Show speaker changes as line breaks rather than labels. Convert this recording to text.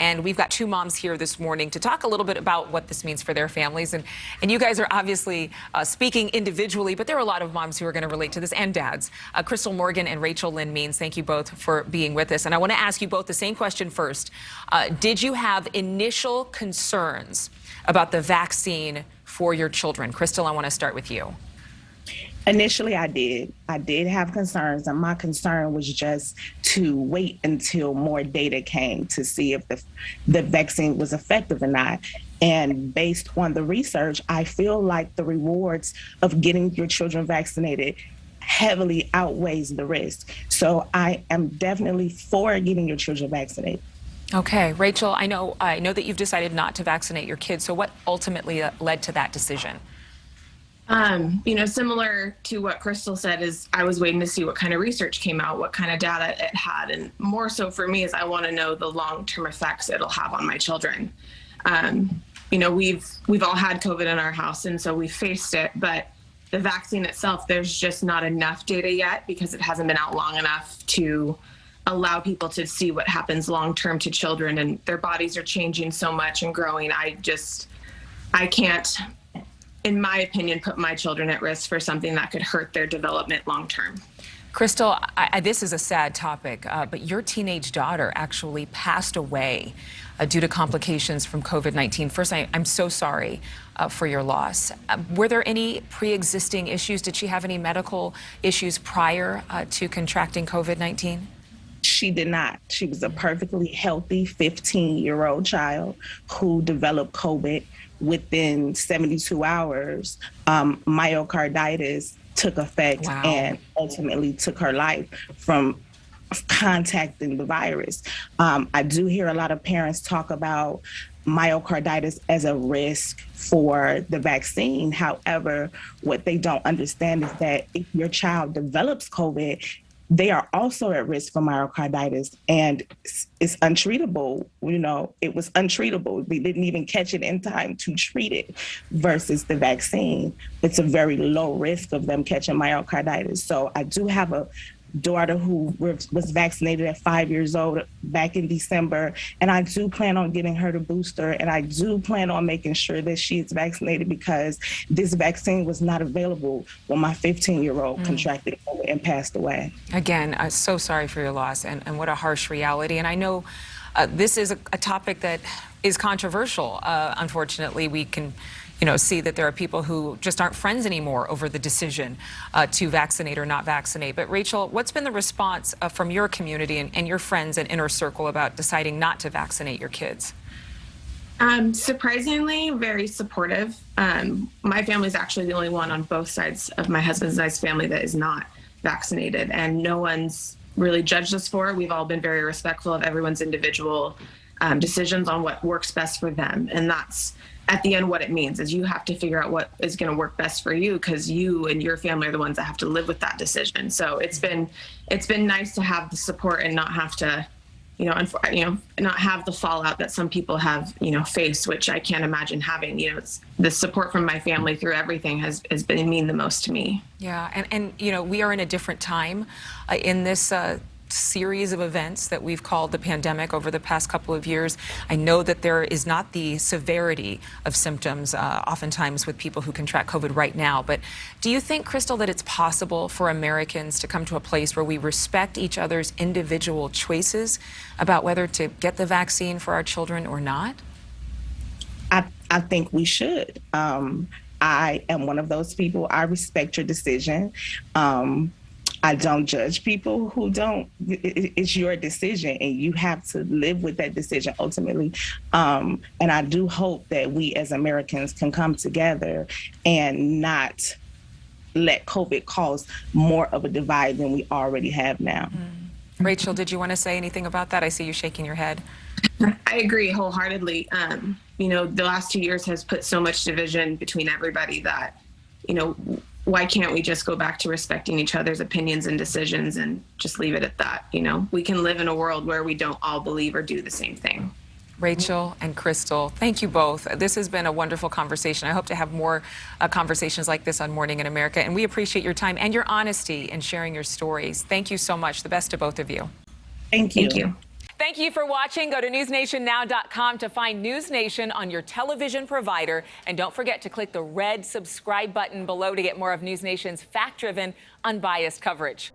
And we've got two moms here this morning to talk a little bit about what this means for their families. And you guys are obviously speaking individually, but there are a lot of moms who are going to relate to this, and dads. Crystal Morgan and Rachel Lynn Means, thank you both for being with us. And I want to ask you both the same question first. Did you have initial concerns about the vaccine for your children? Crystal, I want to start with you.
Initially, I did. I did have concerns, and my concern was just to wait until more data came to see if the vaccine was effective or not. And based on the research, I feel like the rewards of getting your children vaccinated heavily outweighs the risk. So I am definitely for getting your children vaccinated.
Okay, Rachel, I know that you've decided not to vaccinate your kids. So what ultimately led to that decision?
Similar to what Crystal said, is I was waiting to see what kind of research came out, what kind of data it had. And more so for me is I want to know the long-term effects it'll have on my children. We've all had COVID in our house, and so we faced it. But the vaccine itself, there's just not enough data yet because it hasn't been out long enough to allow people to see what happens long-term to children, and their bodies are changing so much and growing. I can't, in my opinion, put my children at risk for something that could hurt their development long-term.
Crystal, this is a sad topic, but your teenage daughter actually passed away due to complications from COVID-19. First, I'm so sorry for your loss. Were there any pre-existing issues? Did she have any medical issues prior to contracting COVID-19?
She did not. She was a perfectly healthy 15-year-old child who developed COVID within 72 hours. Myocarditis took effect. Wow. And ultimately took her life from contacting the virus. I do hear a lot of parents talk about myocarditis as a risk for the vaccine. However, what they don't understand is that if your child develops COVID, they are also at risk for myocarditis, and it's untreatable. It was untreatable. They didn't even catch it in time to treat it, versus the vaccine. It's a very low risk of them catching myocarditis. So I do have a daughter who was vaccinated at 5 years old back in December, and I do plan on getting her the booster, and I do plan on making sure that she's vaccinated because this vaccine was not available when my 15-year-old contracted COVID and passed away.
Again, I'm so sorry for your loss, and what a harsh reality. And I know this is a topic that is controversial. Unfortunately, we can see that there are people who just aren't friends anymore over the decision to vaccinate or not vaccinate. But Rachel, what's been the response from your community and your friends and inner circle about deciding not to vaccinate your kids?
Surprisingly, very supportive. My family is actually the only one on both sides of my husband's side's family that is not vaccinated, and no one's really judged us for it. We've all been very respectful of everyone's individual decisions on what works best for them. And that's at the end what it means is you have to figure out what is going to work best for you, because you and your family are the ones that have to live with that decision. So it's been nice to have the support and not have to, not have the fallout that some people have, faced, which I can't imagine having. It's the support from my family through everything has been mean the most to me.
Yeah, and we are in a different time in this series of events that we've called the pandemic over the past couple of years. I know that there is not the severity of symptoms oftentimes with people who contract COVID right now, but do you think, Crystal, that it's possible for Americans to come to a place where we respect each other's individual choices about whether to get the vaccine for our children or not?
I think we should. I am one of those people. I respect your decision. I don't judge people who don't. It's your decision, and you have to live with that decision ultimately. And I do hope that we as Americans can come together and not let COVID cause more of a divide than we already have now.
Rachel, did you want to say anything about that? I see you shaking your head.
I agree wholeheartedly. The last 2 years has put so much division between everybody that, why can't we just go back to respecting each other's opinions and decisions and just leave it at that? We can live in a world where we don't all believe or do the same thing.
Rachel and Crystal, thank you both. This has been a wonderful conversation. I hope to have more conversations like this on Morning in America. And we appreciate your time and your honesty in sharing your stories. Thank you so much. The best to both of you.
Thank you.
Thank you.
Thank you for watching. Go to newsnationnow.com to find News Nation on your television provider. And don't forget to click the red subscribe button below to get more of News Nation's fact-driven, unbiased coverage.